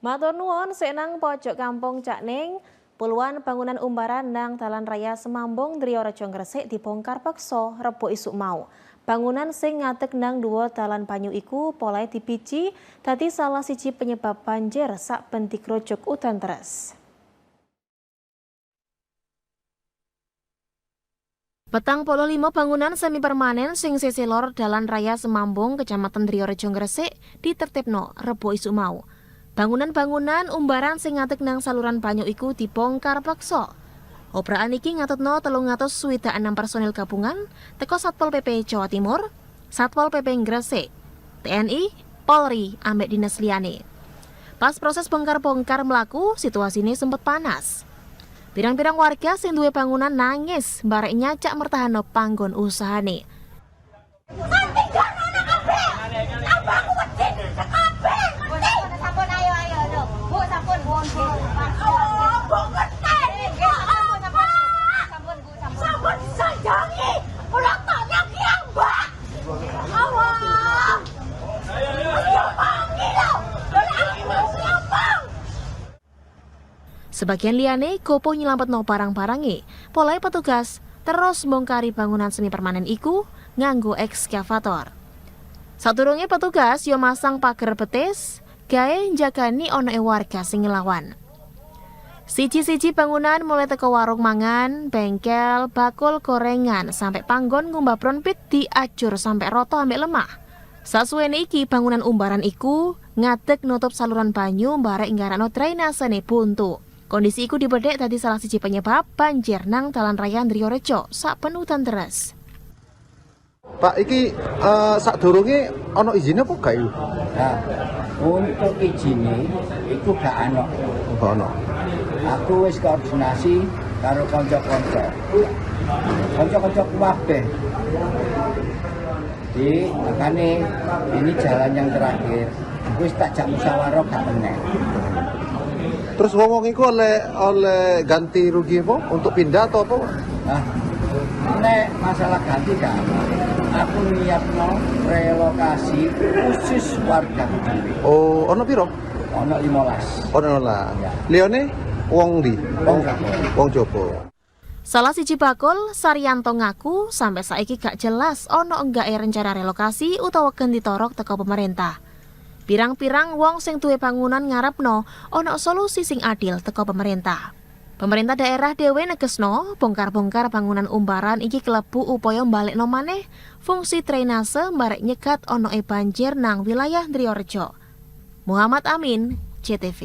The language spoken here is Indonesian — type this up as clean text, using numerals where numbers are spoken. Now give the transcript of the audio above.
Matur nuwun senang pojok kampung Cak Ning, puluhan bangunan umbaran nang Dalan Raya Semambung Driorejo Gresik dibongkar paksa Rebo isuk mau. Bangunan sing ngadeg nang dhuwur dalan banyu iku polai dipiji dadi salah siji penyebab banjir sak ben digrojok udan deres. Petang 45 bangunan semi permanen sing sisi lor Dalan Raya Semambung Kecamatan Driorejo Gresik ditertibno Rebo isuk mau. Bangunan-bangunan umbaran sing ngadeg nang saluran banyu iku dibongkar paksa. Operaan iki ngatutno 326 personil gabungan teko Satpol PP Jawa Timur, Satpol PP Gresik, TNI, Polri, ambek dinas liyane. Pas proses bongkar-bongkar mlaku, situasi ini sempat panas. Pirang-pirang warga sing duwe bangunan nangis barek nyacak mertahanno panggon usahane. Sebagian liyane gopo nyelametno barang-barange, polai petugas terus mbongkari bangunan semi permanen iku nganggo ekskavator. Sadurunge petugas yo masang pager betis gawe njagani onoke warga sing ngelawan. Siji-siji bangunan mulai teko warung mangan, bengkel, bakul gorengan sampai panggon ngumbah pronpit diajur sampai roto ambek lemah. Sasuwene iki bangunan umbaran iku ngadeg nutup saluran banyu barek nggarano drainasene buntu. Kondisi iku dibedhek dadi salah siji penyebab banjir nang Dalan Raya Driorejo sak ben udan deres. Pak, iki sadurunge ana izine apa gak iki? Nah, untuk izine iku gak ana. Ono. Aku wis koordinasi karo kanca-kanca. Kanca-kanca kabeh. Di makane ini jalan yang terakhir. Wis tak jak musyawarah gak meneh. Terus wong iku oleh ganti rugi apa? Untuk pindah atau apa? Nah, nek masalah ganti gak aku nyiapno relokasi khusus warga dhewe. Oh, ono piro? Ono 15. Ono lah. Ya. Liyane wong ndi? Wong Jopo. Salah siji bakul Saryanto ngaku sampai saiki gak jelas ono enggak rencana relokasi utawa ganti torok teko pemerintah. Pirang-pirang wong sing duwe bangunan ngarepno ono solusi sing adil teko pemerintah. Pemerintah daerah dhewe negesno bongkar-bongkar bangunan umbaran iki klebu upaya mbalekno maneh fungsi drainase mbarek nyegat onoe banjir nang wilayah Driorejo. Muhammad Amin, CTV.